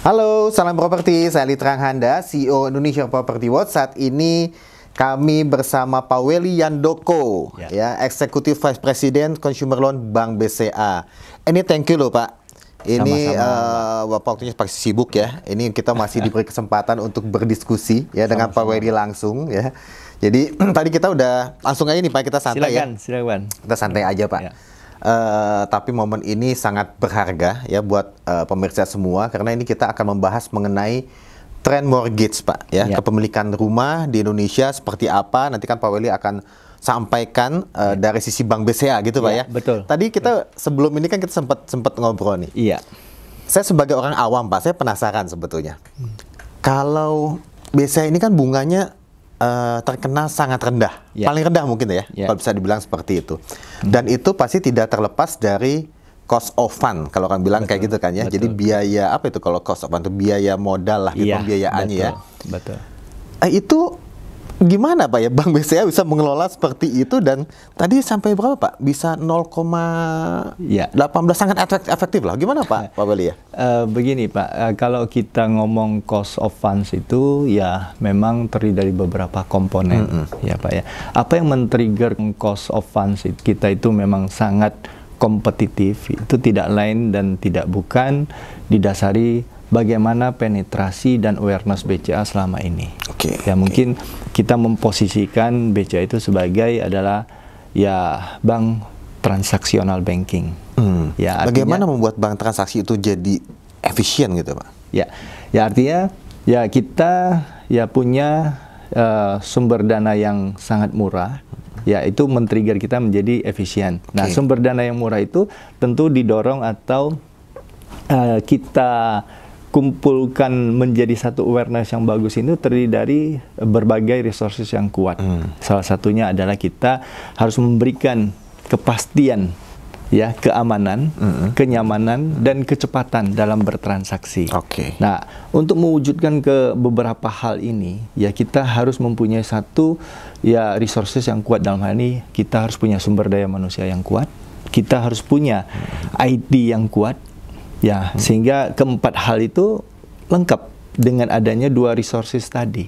Halo, salam properti. Saya Ali Tranghanda, CEO Indonesia Property Watch. Saat ini kami bersama Pak Welly Yandoko, ya, Executive Vice President Consumer Loan Bank BCA. Ini thank you loh Pak. Ini Bapak waktunya pasti sibuk ya. Ini kita masih diberi kesempatan untuk berdiskusi ya dengan Pak Welly langsung ya. Jadi tadi kita udah langsung aja nih Pak, kita santai. Silakan. Kita santai aja Pak. Ya. Tapi momen ini sangat berharga ya buat pemirsa semua, karena ini kita akan membahas mengenai tren mortgage Pak ya, kepemilikan rumah di Indonesia seperti apa. Nanti kan Pak Welly akan sampaikan dari sisi Bank BCA gitu Pak ya. Betul. Tadi kita sebelum ini kan kita sempat ngobrol nih. Iya. Saya sebagai orang awam Pak, saya penasaran sebetulnya. Kalau BCA ini kan bunganya terkenal sangat rendah, paling rendah mungkin ya, kalau bisa dibilang seperti itu. Dan itu pasti tidak terlepas dari cost of fund, kalau kan bilang kayak gitu kan ya. Jadi biaya apa itu kalau cost of fund itu biaya modal lah, pembiayaannya ya. Betul. Itu gimana Pak ya Bank BCA bisa mengelola seperti itu, dan tadi sampai berapa Pak? Bisa 0,18, sangat efektif lah. Gimana Pak Welly ya? Begini Pak, kalau kita ngomong cost of funds itu ya memang terdiri dari beberapa komponen ya Pak ya. Apa yang men-trigger cost of funds kita itu memang sangat kompetitif, itu tidak lain dan tidak bukan didasari bagaimana penetrasi dan awareness BCA selama ini. Ya mungkin kita memposisikan BCA itu sebagai adalah ya bank transaksional banking. Ya, bagaimana membuat bank transaksi itu jadi efisien gitu Pak? Ya artinya ya kita ya punya sumber dana yang sangat murah. Ya itu men-trigger kita menjadi efisien. Nah sumber dana yang murah itu tentu didorong atau kita kumpulkan menjadi satu awareness yang bagus itu terdiri dari berbagai resources yang kuat. Salah satunya adalah kita harus memberikan kepastian, ya, keamanan, kenyamanan dan kecepatan dalam bertransaksi. Nah, untuk mewujudkan ke beberapa hal ini, ya kita harus mempunyai satu ya resources yang kuat. Dalam hal ini kita harus punya sumber daya manusia yang kuat, kita harus punya IT yang kuat. Ya, sehingga keempat hal itu lengkap dengan adanya dua resources tadi.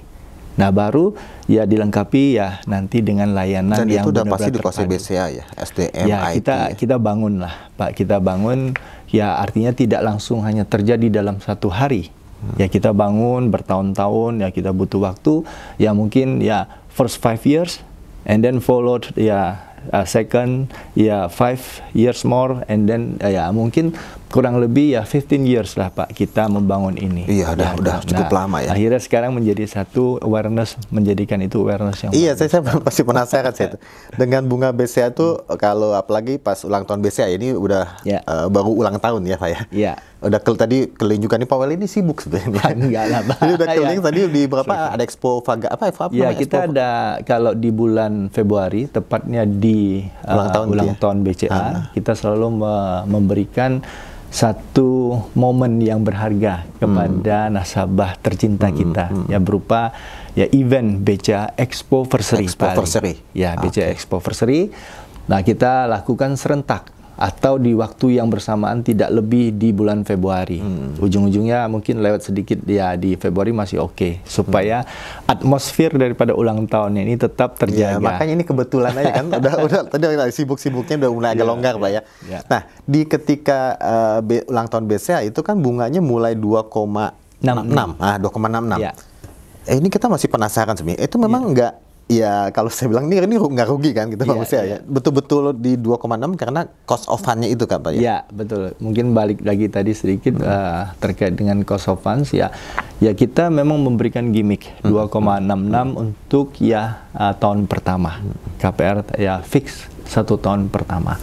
Nah, baru ya dilengkapi ya nanti dengan layanan dan yang itu udah pasti dikuasai BCA ya, SDM, ya, IT. Kita bangun lah, Pak. Kita bangun ya artinya tidak langsung hanya terjadi dalam satu hari. Ya kita bangun bertahun-tahun, ya kita butuh waktu. Ya mungkin ya first 5 years and then followed ya second ya 5 years more, and then ya mungkin kurang lebih ya 15 years lah Pak kita membangun ini. Iya, udah cukup lama ya. Akhirnya sekarang menjadi satu awareness, menjadikan itu awareness yang saya pasti penasaran saya itu. Dengan bunga BCA tuh kalau apalagi pas ulang tahun BCA ini udah baru ulang tahun ya Pak ya. Iya. Udah tadi keliling juga nih Pak Welly, ini sibuk sebenarnya. Enggak lah Pak. Jadi udah keliling tadi di berapa ada Expo Vaga apa ya kita ada kalau di bulan Februari tepatnya di ulang tahun BCA kita selalu memberikan satu momen yang berharga kepada nasabah tercinta kita ya berupa ya event BCA Expoversary. Ya BCA Expoversary. Nah kita lakukan serentak atau di waktu yang bersamaan, tidak lebih di bulan Februari. Ujung-ujungnya mungkin lewat sedikit ya di Februari masih oke, supaya atmosfer daripada ulang tahunnya ini tetap terjaga. Ya, makanya ini kebetulan aja kan, udah tadi sibuk-sibuknya udah mulai agak longgar Pak ya. Nah, di ketika ulang tahun BCA itu kan bunganya mulai 2,66. 2,66. Ini kita masih penasaran sebenarnya. Itu memang enggak. Ya kalau saya bilang ini nggak rugi kan gitu Pak ya. Betul-betul di 2,6 karena cost of fund-nya itu kan Pak ya. Ya betul. Mungkin balik lagi tadi sedikit terkait dengan cost of funds ya kita memang memberikan gimmick 2,66 untuk ya tahun pertama. KPR ya fix 1 tahun pertama.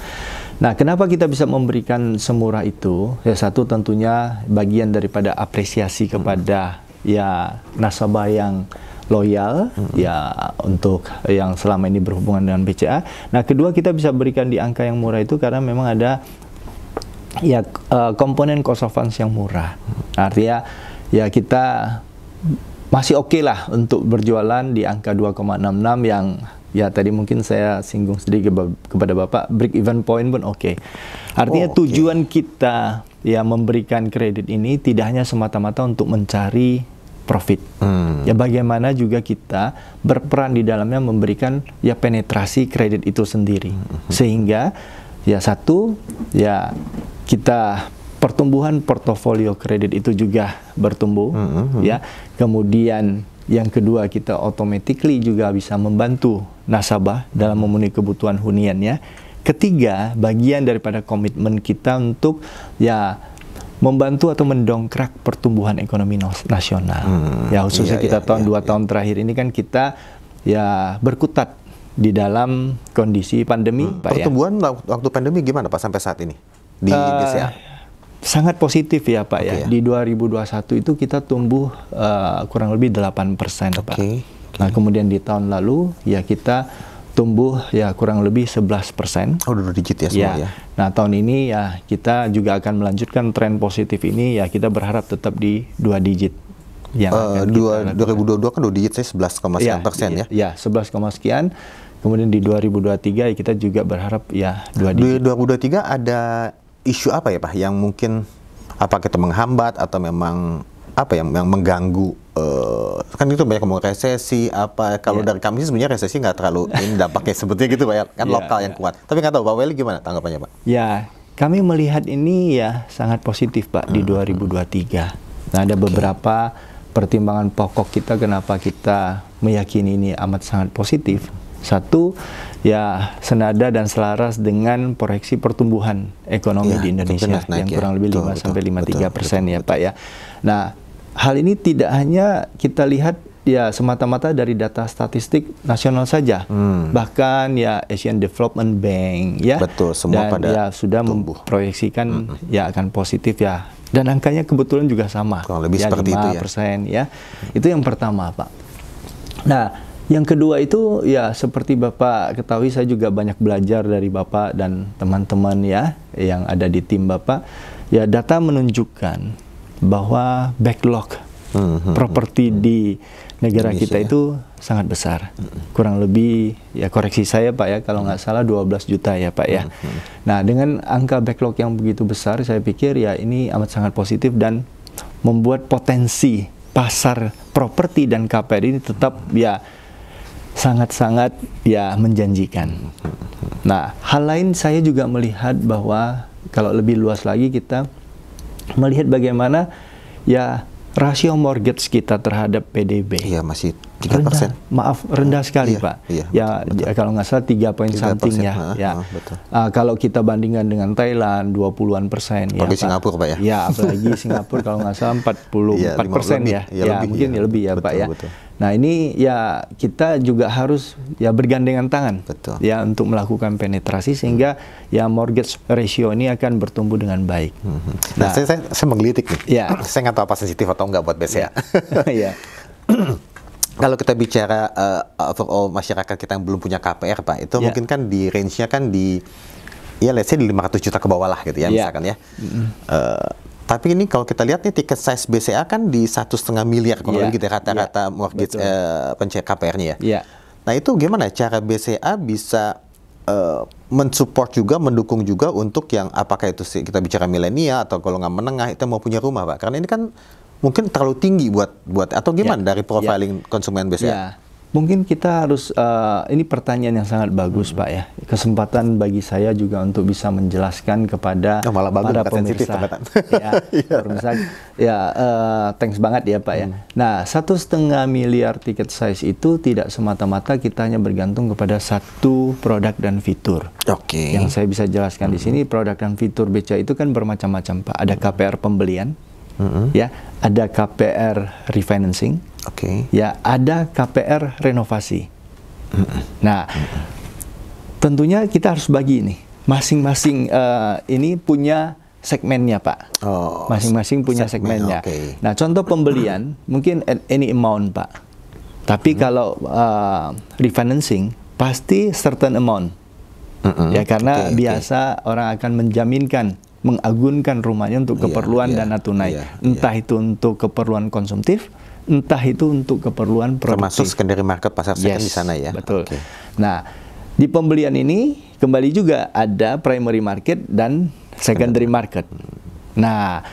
Nah, kenapa kita bisa memberikan semurah itu? Ya satu tentunya bagian daripada apresiasi kepada ya nasabah yang loyal ya untuk yang selama ini berhubungan dengan BCA. Nah, kedua kita bisa berikan di angka yang murah itu karena memang ada ya komponen cost of funds yang murah. Artinya ya kita masih oke lah untuk berjualan di angka 2,66 yang ya tadi mungkin saya singgung sedikit kepada Bapak, break even point pun oke. Artinya tujuan kita ya memberikan kredit ini tidak hanya semata-mata untuk mencari profit. Ya bagaimana juga kita berperan di dalamnya memberikan ya penetrasi kredit itu sendiri. Sehingga ya satu, ya kita pertumbuhan portofolio kredit itu juga bertumbuh, ya. Kemudian yang kedua, kita automatically juga bisa membantu nasabah dalam memenuhi kebutuhan huniannya. Ketiga, bagian daripada komitmen kita untuk ya membantu atau mendongkrak pertumbuhan ekonomi nasional. Ya khususnya kita tahun 2 tahun terakhir ini kan kita ya berkutat di dalam kondisi pandemi, Pak. Pertumbuhan waktu pandemi gimana Pak sampai saat ini di BCA? Sangat positif ya Pak ya. Di 2021 itu kita tumbuh kurang lebih 8%, Pak. Nah kemudian di tahun lalu ya kita tumbuh ya kurang lebih 11%. Oh, 2 digit ya semua ya. Nah tahun ini ya kita juga akan melanjutkan tren positif ini, ya kita berharap tetap di 2 digit. 2022 kan 2 digit, saya 11,sekian% ya. Ya 11, sekian. Kemudian di 2023 ya kita juga berharap ya 2 digit. Di 2023 ada isu apa ya Pak yang mungkin apa kita menghambat atau memang apa yang mengganggu, kan itu banyak ngomong resesi apa, kalau dari kami sebenarnya resesi nggak terlalu ini dampaknya sebetulnya gitu Pak ya, kan lokal yang kuat, tapi nggak tahu Pak Welly gimana tanggapannya Pak? Ya kami melihat ini ya sangat positif Pak di 2023. Nah ada beberapa pertimbangan pokok kita kenapa kita meyakini ini amat sangat positif. Satu, ya senada dan selaras dengan proyeksi pertumbuhan ekonomi di Indonesia yang kurang lebih 5-5,3% ya Pak ya. Nah, hal ini tidak hanya kita lihat ya semata-mata dari data statistik nasional saja. Bahkan ya Asian Development Bank ya, semua dan pada ya sudah memproyeksikan ya akan positif ya. Dan angkanya kebetulan juga sama. Kurang lebih ya, seperti 5% ya. Itu yang pertama Pak. Nah, yang kedua itu ya seperti Bapak ketahui, saya juga banyak belajar dari Bapak dan teman-teman ya yang ada di tim Bapak. Ya data menunjukkan bahwa backlog properti di negara Indonesia, kita itu sangat besar. Kurang lebih ya koreksi saya Pak ya kalau nggak salah 12 juta ya Pak ya. Nah dengan angka backlog yang begitu besar, saya pikir ya ini amat sangat positif dan membuat potensi pasar properti dan KPR ini tetap ya sangat-sangat ya menjanjikan. Nah, hal lain saya juga melihat bahwa kalau lebih luas lagi kita melihat bagaimana ya rasio mortgage kita terhadap PDB. Iya, masih 3%. Rendah sekali Pak. Ya kalau nggak salah 3 point something ya. Kalau kita bandingkan dengan Thailand 20-an persen. Apalagi Singapura Pak ya. Ya apalagi Singapura kalau nggak salah 44% ya. Ya mungkin lebih ya Pak ya. Nah ini ya kita juga harus ya bergandengan tangan ya untuk melakukan penetrasi sehingga ya mortgage ratio ini akan bertumbuh dengan baik. Nah saya menggelitik nih. Saya nggak tahu apa sensitif atau nggak buat BCA. Kalau kita bicara overall masyarakat kita yang belum punya KPR Pak, itu mungkin kan di range-nya kan di ya let's say di 500 juta ke bawah lah gitu ya misalkan ya. Tapi ini kalau kita lihat nih tiket size BCA kan di 1,5 miliar kalau gitu rata-rata mortgage pencari KPR-nya ya. Nah itu gimana cara BCA bisa mensupport juga, mendukung juga untuk yang apakah itu kita bicara milenial atau golongan menengah itu mau punya rumah Pak? Karena ini kan mungkin terlalu tinggi buat atau gimana dari profiling konsumen BCA? Mungkin kita harus, ini pertanyaan yang sangat bagus Pak ya. Kesempatan bagi saya juga untuk bisa menjelaskan kepada para pemirsa. Thanks banget ya Pak ya. Nah 1,5 miliar tiket size itu tidak semata-mata kita hanya bergantung kepada satu produk dan fitur. Yang saya bisa jelaskan di sini, produk dan fitur BCA itu kan bermacam-macam Pak. Ada KPR pembelian, ya, ada KPR refinancing, ya, ada KPR renovasi. Nah, tentunya kita harus bagi ini. Masing-masing ini punya segmennya, Pak. Masing-masing punya segmennya. Nah, contoh pembelian mungkin any amount, Pak. Tapi kalau refinancing pasti certain amount. Ya, karena biasa orang akan menjaminkan mengagunkan rumahnya untuk keperluan dana tunai. Entah itu untuk keperluan konsumtif, entah itu untuk keperluan produktif. Termasuk secondary market, pasar second di sana ya. Betul. Nah, di pembelian ini kembali juga ada primary market dan secondary market. Nah,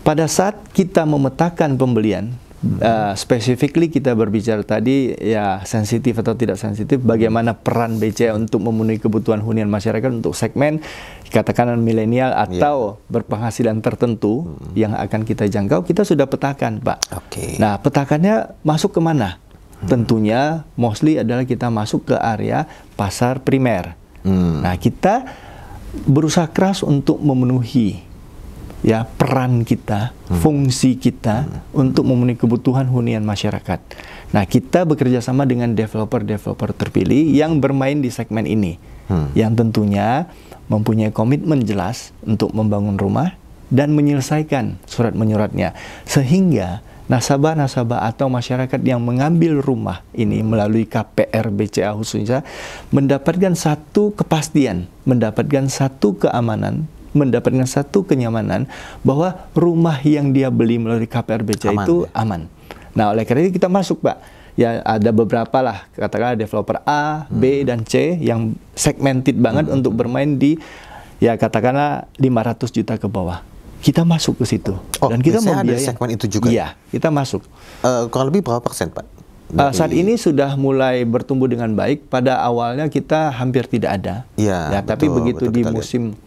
pada saat kita memetakan pembelian, specifically kita berbicara tadi ya sensitif atau tidak sensitif, bagaimana peran BCA untuk memenuhi kebutuhan hunian masyarakat untuk segmen katakan milenial atau berpenghasilan tertentu yang akan kita jangkau, kita sudah petakan, Pak. Nah, petakannya masuk kemana? Tentunya mostly adalah kita masuk ke area pasar primer. Nah, kita berusaha keras untuk memenuhi ya peran kita, fungsi kita untuk memenuhi kebutuhan hunian masyarakat. Nah, kita bekerja sama dengan developer-developer terpilih yang bermain di segmen ini, yang tentunya mempunyai komitmen jelas untuk membangun rumah dan menyelesaikan surat menyuratnya, sehingga nasabah-nasabah atau masyarakat yang mengambil rumah ini melalui KPR BCA khususnya mendapatkan satu kepastian, mendapatkan satu keamanan, mendapatkan satu kenyamanan bahwa rumah yang dia beli melalui KPR BCA itu aman. Nah, oleh karena itu kita masuk, Pak. Ya, ada beberapa lah, katakanlah developer A, B, dan C yang segmented banget untuk bermain di, ya katakanlah 500 juta ke bawah. Kita masuk ke situ. Dan kita membiayai segmen itu juga? Iya, kita masuk. Kurang lebih berapa persen, Pak? Saat ini sudah mulai bertumbuh dengan baik. Pada awalnya kita hampir tidak ada. Ya, tapi begitu di musim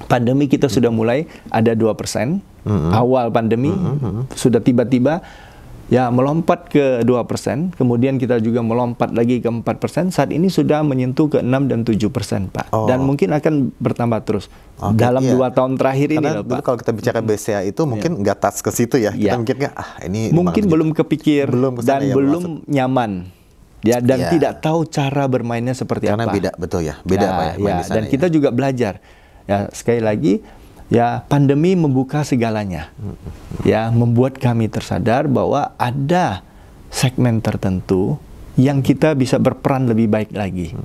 pandemi kita sudah mulai ada 2%. Awal pandemi sudah tiba-tiba ya melompat ke 2%, kemudian kita juga melompat lagi ke 4%, saat ini sudah menyentuh ke 6 dan 7%, Pak. Dan mungkin akan bertambah terus dalam 2 tahun terakhir ini loh, Pak. Kalau kita bicara BCA itu mungkin nggak touch ke situ ya, kita mikirnya ini mungkin belum kepikir dan belum nyaman. Ya, dan tidak tahu cara bermainnya seperti apa. Karena beda, betul ya, beda Pak ya, main di sana, dan kita juga belajar. Ya, sekali lagi, ya pandemi membuka segalanya, ya membuat kami tersadar bahwa ada segmen tertentu yang kita bisa berperan lebih baik lagi,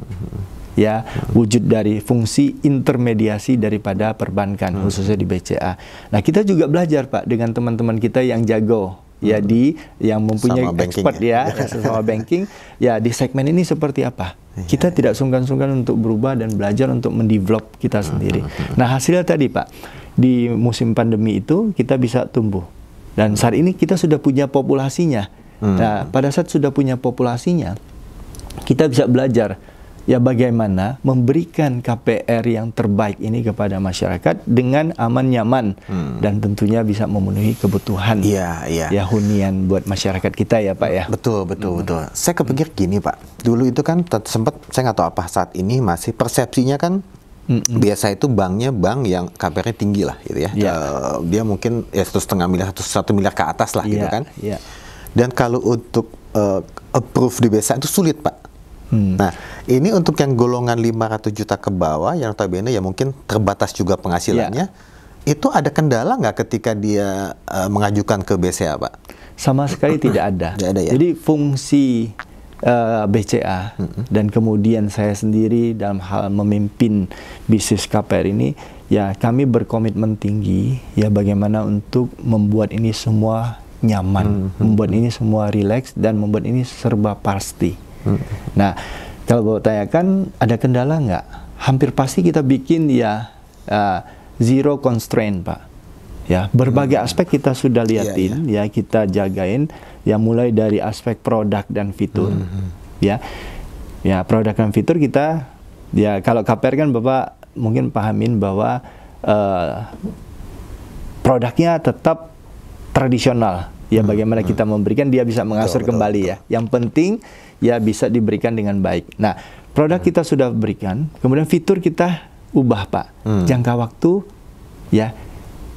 ya wujud dari fungsi intermediasi daripada perbankan khususnya di BCA. Nah, kita juga belajar, Pak, dengan teman-teman kita yang jago, ya yang mempunyai expert sama banking, ya di segmen ini seperti apa. Kita tidak sungkan-sungkan untuk berubah dan belajar untuk mendevelop kita sendiri. Nah, hasilnya tadi, Pak, di musim pandemi itu kita bisa tumbuh. Dan saat ini kita sudah punya populasinya. Nah, pada saat sudah punya populasinya, kita bisa belajar ya bagaimana memberikan KPR yang terbaik ini kepada masyarakat dengan aman, nyaman, dan tentunya bisa memenuhi kebutuhan ya hunian buat masyarakat kita ya, Pak ya. Betul. Saya kepikir gini, Pak. Dulu itu kan sempat, saya nggak tahu apa saat ini masih persepsinya kan biasa itu banknya bank yang KPR-nya tinggi lah gitu ya. Dia mungkin ya 1,5 miliar, 1 miliar ke atas lah gitu kan. Dan kalau untuk approve di BCA itu sulit, Pak. Nah, ini untuk yang golongan 500 juta ke bawah, yang notabene ya mungkin terbatas juga penghasilannya, itu ada kendala nggak ketika dia mengajukan ke BCA, Pak? Sama sekali tidak ada. Jadi fungsi BCA dan kemudian saya sendiri dalam hal memimpin bisnis KPR ini, ya kami berkomitmen tinggi ya bagaimana untuk membuat ini semua nyaman, membuat ini semua rileks, dan membuat ini serba pasti. Nah, kalau Bapak tanyakan ada kendala nggak? Hampir pasti kita bikin ya zero constraint, Pak. Ya, berbagai aspek kita sudah liatin, ya kita jagain, ya mulai dari aspek produk dan fitur, ya produk dan fitur kita, ya kalau KPR kan Bapak mungkin pahamin bahwa produknya tetap tradisional. Ya bagaimana kita memberikan dia bisa mengasur kembali ya. Yang penting ya bisa diberikan dengan baik. Nah, produk kita sudah berikan, kemudian fitur kita ubah, Pak. Jangka waktu ya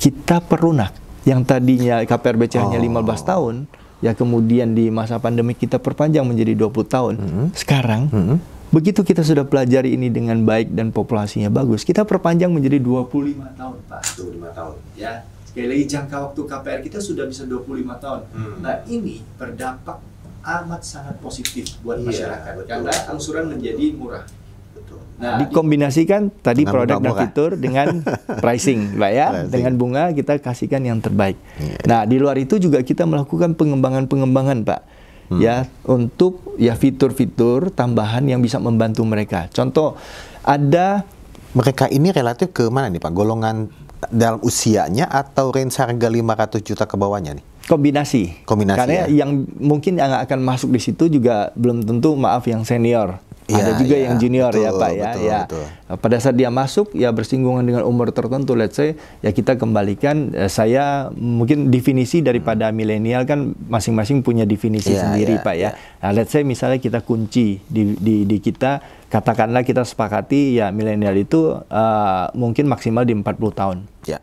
kita perunak. Yang tadinya KPR BCA hanya 15 tahun, ya kemudian di masa pandemi kita perpanjang menjadi 20 tahun. Sekarang begitu kita sudah pelajari ini dengan baik dan populasinya bagus, kita perpanjang menjadi 25 tahun, Pak. 25 tahun. Ya. Sekali lagi jangka waktu KPR kita sudah bisa 25 tahun. Nah, ini berdampak amat sangat positif buat masyarakat karena angsuran menjadi murah. Nah, dikombinasikan tadi dengan produk dan bunga murah. fitur dengan pricing, Pak ya. Pricing. Dengan bunga kita kasihkan yang terbaik. Iya. Nah, di luar itu juga kita melakukan pengembangan-pengembangan, Pak. Ya, untuk ya fitur-fitur tambahan yang bisa membantu mereka. Contoh, ada Mereka ini relatif ke mana nih Pak? Golongan dalam usianya atau range harga 500 juta ke bawahnya nih? kombinasi. Kombinasi, Karena ya. yang mungkin yang akan masuk di situ juga belum tentu, maaf, yang senior. Iya, Ada juga iya, yang junior, betul, ya Pak ya. betul, Ya. betul. Pada saat dia masuk ya bersinggungan dengan umur tertentu, let's say ya kita kembalikan, saya mungkin definisi daripada milenial kan masing-masing punya definisi Iya, sendiri, iya, Pak ya. iya. Nah, let's say misalnya kita kunci di kita, katakanlah kita sepakati ya milenial itu mungkin maksimal di 40 tahun. Ya.